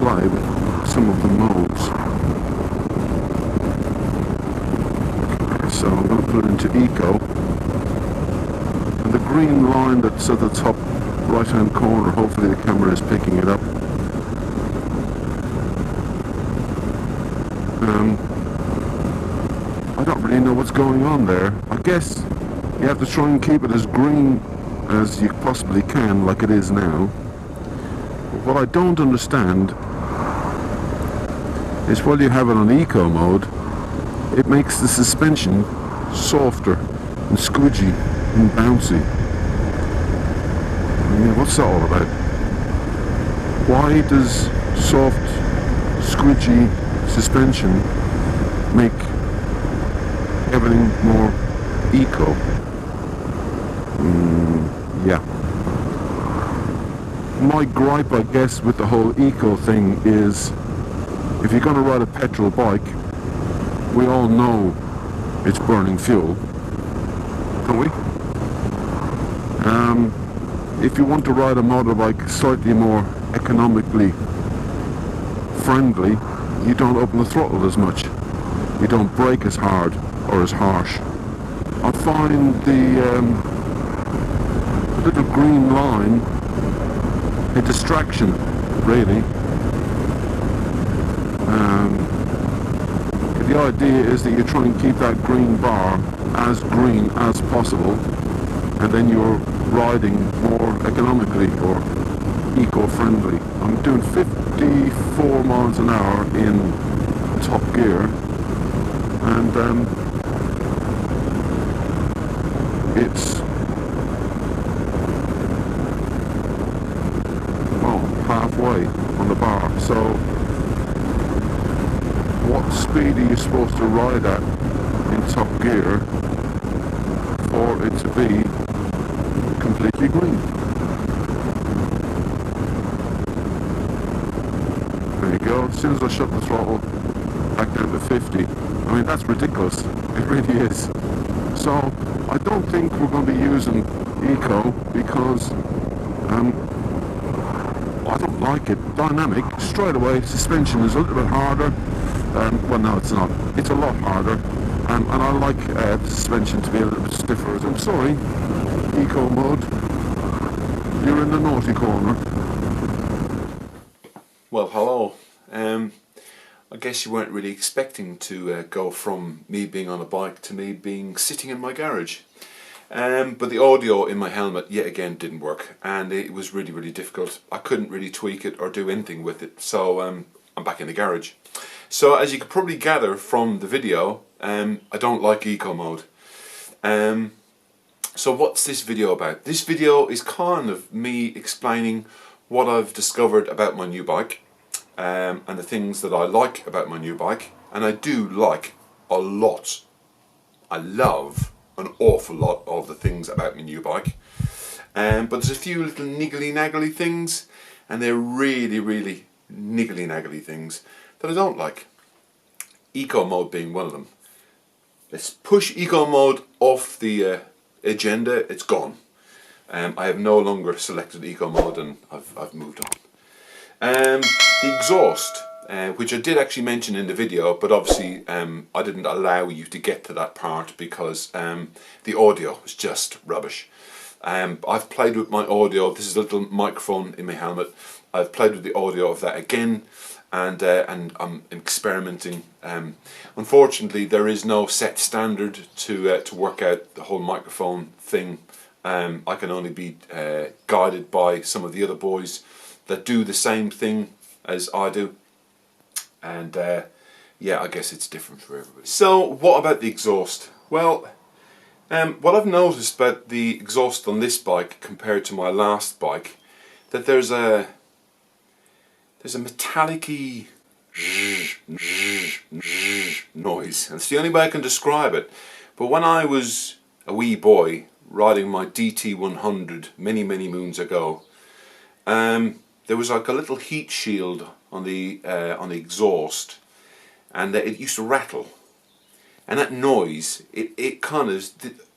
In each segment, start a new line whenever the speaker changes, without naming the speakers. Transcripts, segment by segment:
play with some of the modes. Okay, so I'm going to put it into Eco. And the green line that's at the top right hand corner, hopefully the camera is picking it up. I don't really know what's going on there. I guess you have to try and keep it as green as you possibly can, like it is now. But what I don't understand is while you have it on Eco mode, it makes the suspension softer and squidgy and bouncy. I mean, what's that all about? Why does soft, squidgy suspension make everything more eco? Yeah. My gripe, I guess, with the whole eco thing is, if you're going to ride a petrol bike, we all know it's burning fuel, don't we? If you want to ride a motorbike slightly more economically friendly, you don't open the throttle as much. You don't brake as hard or as harsh. I find the little green line a distraction, really. The idea is that you try and keep that green bar as green as possible, and then you're riding more economically or eco-friendly. I'm doing 54 miles an hour in top gear, and it's halfway on the bar. So what speed are you supposed to ride at in top gear for it to be completely green? There you go. As soon as I shut the throttle back down to 50, I mean, that's ridiculous. It really is. So I don't think we're going to be using Eco because I don't like it. Dynamic, straight away, suspension is a little bit harder. Well, no, it's not. It's a lot harder. And I like the suspension to be a little bit stiffer. I'm sorry, Eco mode, you're in the naughty corner.
Well, hello. I guess you weren't really expecting to go from me being on a bike to me being sitting in my garage. But the audio in my helmet yet again didn't work, and it was really difficult. I couldn't really tweak it or do anything with it, so I'm back in the garage. So as you could probably gather from the video, I don't like Eco mode. So what's this video about? This video is kind of me explaining what I've discovered about my new bike, and the things that I like about my new bike. And I do like a lot. I love an awful lot of the things about my new bike, but there's a few little niggly-naggly things, and they're really niggly-naggly things that I don't like. Eco mode being one of them. Let's push Eco mode off the agenda. It's gone. I have no longer selected Eco mode, and I've moved on. The exhaust, which I did actually mention in the video, but obviously I didn't allow you to get to that part because the audio was just rubbish. I've played with my audio. This is a little microphone in my helmet. I've played with the audio of that again, and I'm experimenting. Unfortunately, there is no set standard to work out the whole microphone thing. I can only be guided by some of the other boys that do the same thing as I do, and yeah, I guess it's different for everybody. So what about the exhaust? Well, what I've noticed about the exhaust on this bike compared to my last bike, that there's a metallic-y noise, and it's the only way I can describe it. But when I was a wee boy riding my DT100 many moons ago, there was like a little heat shield on the exhaust, and it used to rattle, and that noise, it kind of,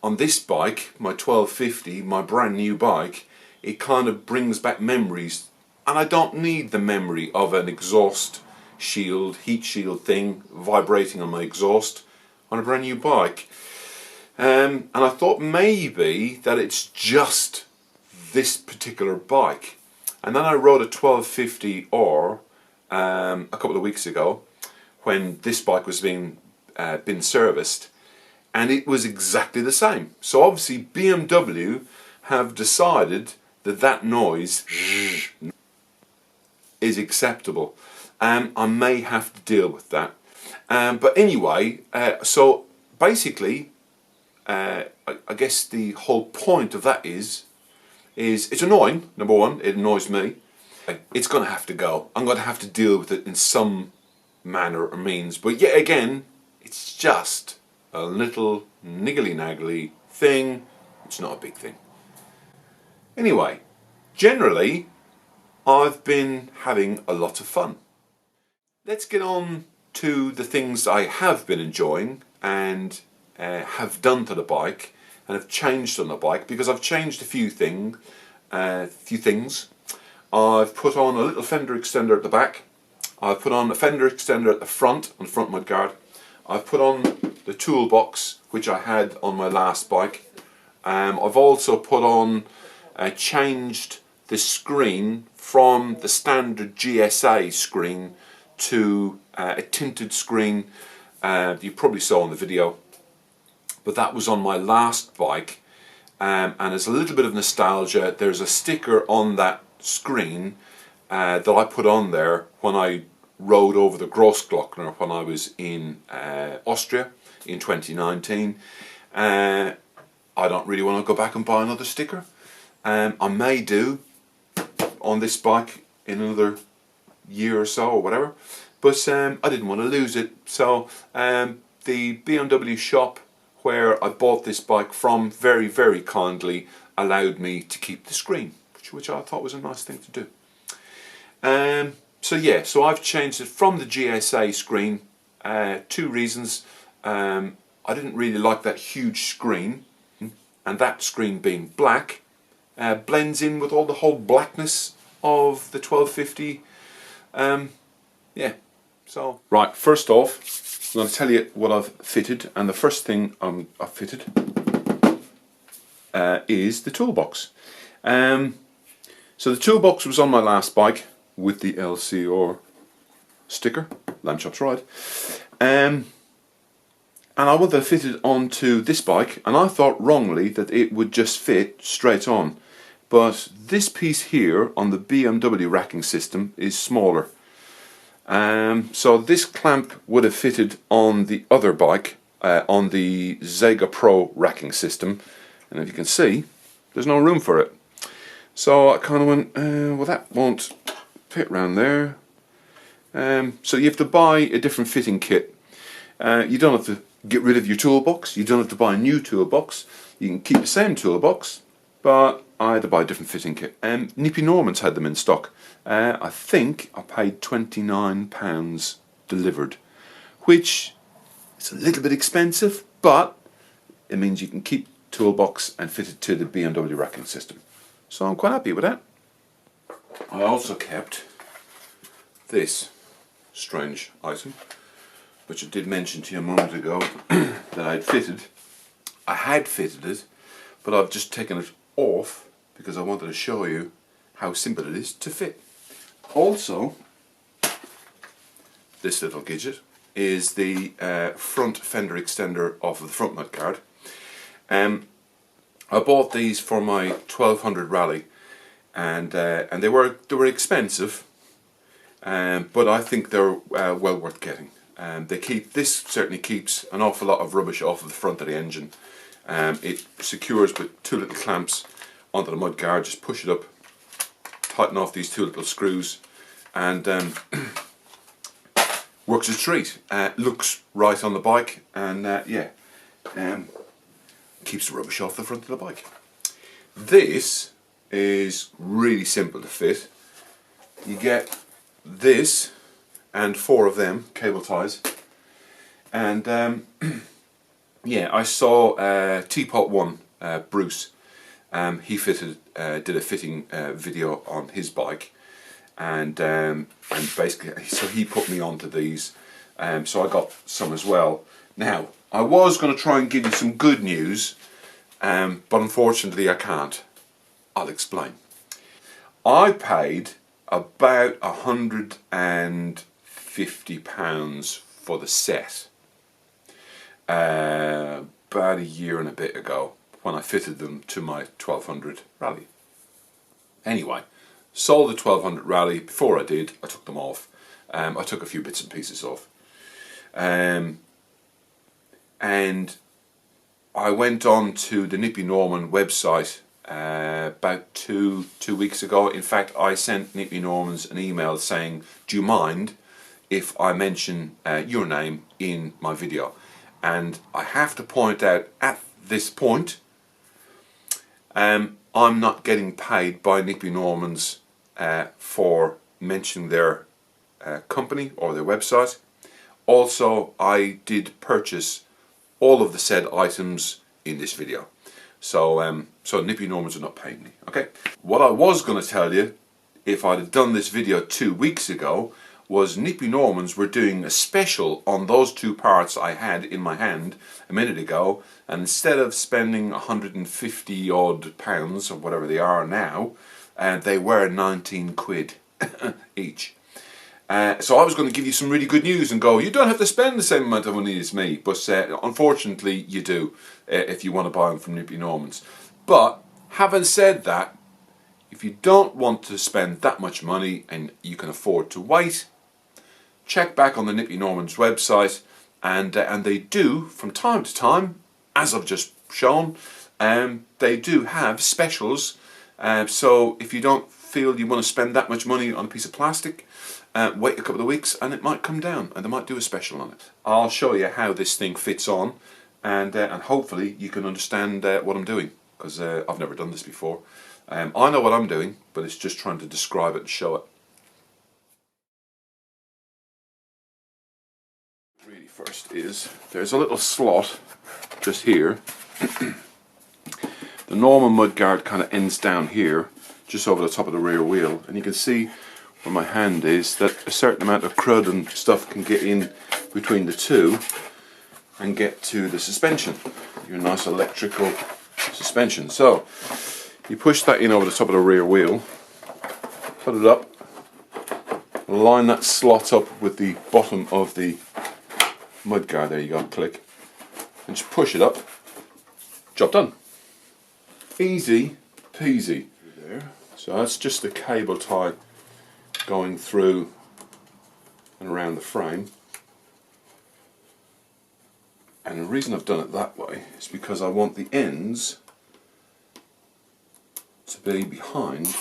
on this bike, my 1250, my brand new bike, it kind of brings back memories and I don't need the memory of an exhaust shield, heat shield thing vibrating on my exhaust on a brand new bike. And I thought maybe that it's just this particular bike. And then I rode a 1250R a couple of weeks ago when this bike was been serviced, and it was exactly the same. So obviously BMW have decided that that noise is acceptable. I may have to deal with that. But anyway, so basically, I guess the whole point of that is it's annoying, number one, it annoys me. It's going to have to go. I'm going to have to deal with it in some manner or means. But yet again, it's just a little niggly-naggly thing. It's not a big thing. Anyway, generally, I've been having a lot of fun. Let's get on to the things I have been enjoying and have done to the bike and have changed on the bike, because I've changed a few things. I've put on a little fender extender at the back. I've put on a fender extender at the front, on the front mudguard. I've put on the toolbox, which I had on my last bike. I've also put on, changed the screen from the standard GSA screen to a tinted screen you probably saw in the video, but that was on my last bike, and as a little bit of nostalgia, there's a sticker on that screen that I put on there when I rode over the Grossglockner when I was in Austria in 2019. I don't really want to go back and buy another sticker. I may do on this bike in another year or so or whatever, but I didn't want to lose it. So the BMW shop where I bought this bike from very, very kindly allowed me to keep the screen, which I thought was a nice thing to do. So yeah, so I've changed it from the GSA screen. Two reasons. I didn't really like that huge screen, and that screen being black blends in with all the whole blackness of the 1250. Yeah, so right, first off, I'm going to tell you what I've fitted, and the first thing I've fitted is the toolbox. So the toolbox was on my last bike with the LCR sticker, Lamb Chops Ride, and I wanted to fit it onto this bike, and I thought wrongly that it would just fit straight on, but this piece here on the BMW racking system is smaller. So this clamp would have fitted on the other bike, on the Zega Pro racking system, and if you can see, there's no room for it. So I kind of went, well, that won't fit round there. So you have to buy a different fitting kit. You don't have to get rid of your toolbox, you don't have to buy a new toolbox, you can keep the same toolbox, but I had to buy a different fitting kit. Nippy Normans had them in stock. I think I paid £29 delivered, which is a little bit expensive, but it means you can keep toolbox and fit it to the BMW racking system. So I'm quite happy with that. I also kept this strange item, which I did mention to you a moment ago that I'd fitted. I had fitted it, but I've just taken it off because I wanted to show you how simple it is to fit. Also, this little gadget is the front fender extender off of the front mudguard. I bought these for my 1200 Rally, and they were expensive, but I think they're well worth getting. This certainly keeps an awful lot of rubbish off of the front of the engine. It secures with two little clamps onto the mudguard. Just push it up, tighten off these two little screws, and works a treat. Looks right on the bike, and yeah, keeps the rubbish off the front of the bike. This is really simple to fit. You get this and 4 of them cable ties, and yeah, I saw Teapot One, Bruce. He did a fitting video on his bike, and basically, so he put me onto these, so I got some as well. Now, I was going to try and give you some good news, but unfortunately I can't. I'll explain. I paid about £150 for the set about a year and a bit ago, when I fitted them to my 1200 Rally. Anyway, sold the 1200 Rally. Before I did, I took them off. I took a few bits and pieces off. And I went on to the Nippy Norman website about two weeks ago. In fact, I sent Nippy Normans an email saying, do you mind if I mention your name in my video? And I have to point out at this point, I'm not getting paid by Nippy Normans for mentioning their company or their website. Also, I did purchase all of the said items in this video. So so Nippy Normans are not paying me, okay? What I was going to tell you, if I'd have done this video 2 weeks ago, was Nippy Normans were doing a special on those two parts I had in my hand a minute ago, and instead of spending 150 odd pounds or whatever they are now, they were 19 quid each. So I was going to give you some really good news and go, you don't have to spend the same amount of money as me, but unfortunately you do if you want to buy them from Nippy Normans. But having said that, if you don't want to spend that much money and you can afford to wait, check back on the Nippy Normans website, and they do from time to time, as I've just shown, they do have specials. So if you don't feel you want to spend that much money on a piece of plastic, wait a couple of weeks and it might come down and they might do a special on it. I'll show you how this thing fits on, and hopefully you can understand what I'm doing, because I've never done this before. I know what I'm doing, but it's just trying to describe it and show it. Really, first is there's a little slot just here. The normal mudguard kind of ends down here, just over the top of the rear wheel, and you can see where my hand is that a certain amount of crud and stuff can get in between the two and get to the suspension, your nice electrical suspension. So you push that in over the top of the rear wheel, put it up, line that slot up with the bottom of the mudguard, there you go, click, and just push it up, job done. Easy peasy. There. So that's just the cable tie going through and around the frame. And the reason I've done it that way is because I want the ends to be behind.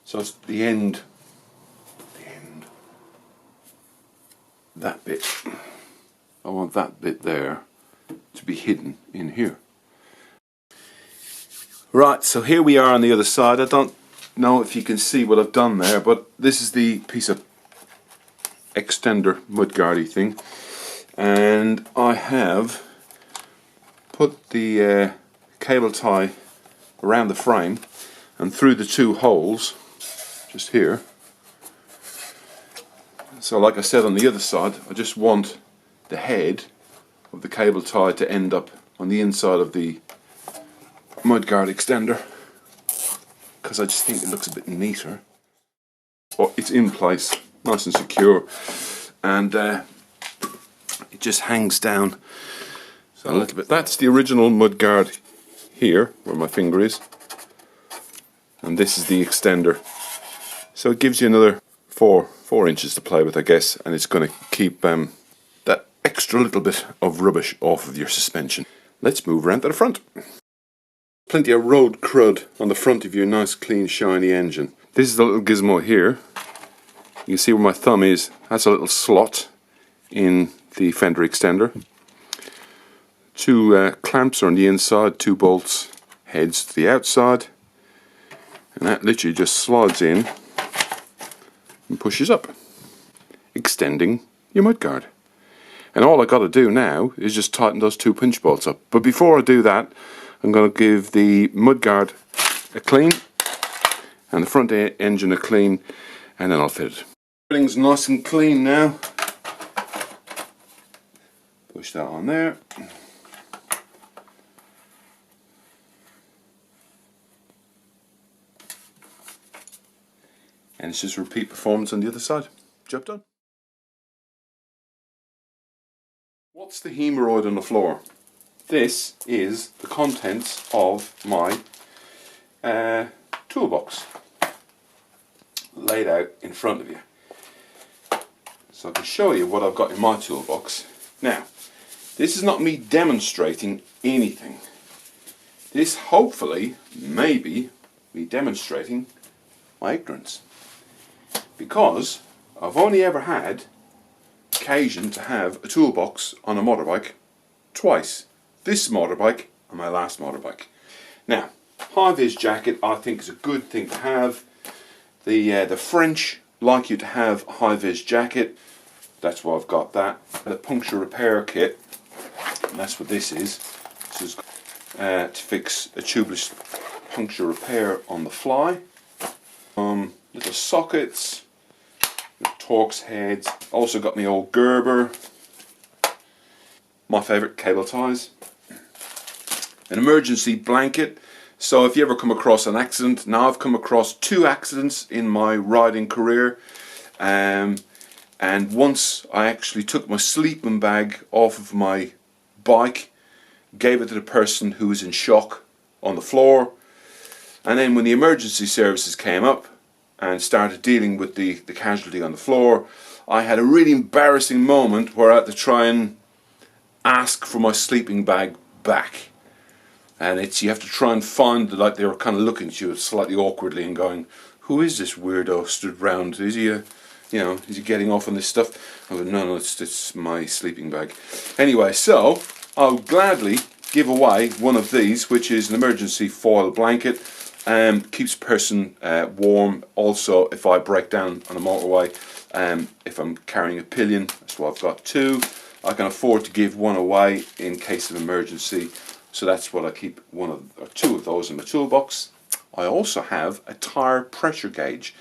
So it's the end, that bit. I want that bit there to be hidden in here. Right, so here we are on the other side. I don't know if you can see what I've done there, but this is the piece of extender mudguardy thing, and I have put the cable tie around the frame and through the two holes just here. So like I said on the other side, I just want the head of the cable tie to end up on the inside of the mudguard extender, because I just think it looks a bit neater. But it's in place, nice and secure, and it just hangs down so a little bit. That's the original mudguard here, where my finger is, and this is the extender. So it gives you another 4 inches to play with, I guess, and it's going to keep that extra little bit of rubbish off of your suspension. Let's move around to the front. Plenty of road crud on the front of your nice clean shiny engine. This is the little gizmo here. You can see where my thumb is. That's a little slot in the fender extender. 2 clamps are on the inside, 2 bolts, heads to the outside, and that literally just slides in and pushes up, extending your mudguard. And all I got to do now is just tighten those 2 pinch bolts up. But before I do that, I'm going to give the mudguard a clean and the front engine a clean, and then I'll fit it. Everything's nice and clean now. Push that on there. And it's just repeat performance on the other side. Job done. What's the hemorrhoid on the floor? This is the contents of my toolbox laid out in front of you. So I can show you what I've got in my toolbox. Now, this is not me demonstrating anything. This hopefully may be me demonstrating my ignorance. Because I've only ever had occasion to have a toolbox on a motorbike twice. This motorbike and my last motorbike. Now, high-vis jacket I think is a good thing to have. The French like you to have a high-vis jacket. That's why I've got that. The puncture repair kit, and that's what this is. This is to fix a tubeless puncture repair on the fly. Little sockets, Torx heads. Also got my old Gerber. My favourite, cable ties. An emergency blanket. So if you ever come across an accident, now I've come across 2 accidents in my riding career, and once I actually took my sleeping bag off of my bike, gave it to the person who was in shock on the floor, and then when the emergency services came up and started dealing with the casualty on the floor, I had a really embarrassing moment where I had to try and ask for my sleeping bag back. And you have to try and find, like, they were kind of looking at you slightly awkwardly and going, who is this weirdo stood round? Is he is he getting off on this stuff? I go, no, it's my sleeping bag. Anyway, so I'll gladly give away one of these, which is an emergency foil blanket. Keeps a person warm. Also, if I break down on a motorway, if I'm carrying a pillion, that's why I've got 2. I can afford to give one away in case of emergency. So that's what I keep 1 or 2 of those in my toolbox. I also have a tyre pressure gauge.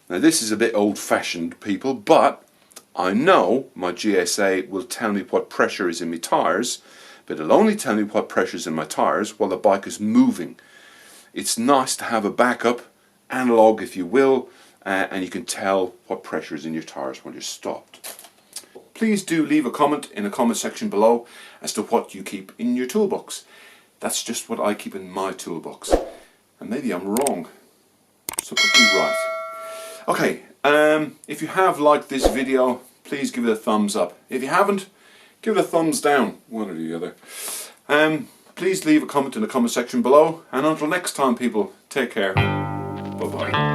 Now this is a bit old-fashioned, people, but I know my GSA will tell me what pressure is in my tyres, but it'll only tell me what pressure is in my tyres while the bike is moving. It's nice to have a backup, analog if you will, and you can tell what pressure is in your tyres when you're stopped. Please do leave a comment in the comment section below as to what you keep in your toolbox. That's just what I keep in my toolbox. And maybe I'm wrong, so put me right. Okay, if you have liked this video, please give it a thumbs up. If you haven't, give it a thumbs down, one or the other. Please leave a comment in the comment section below, and until next time people, take care. Bye bye.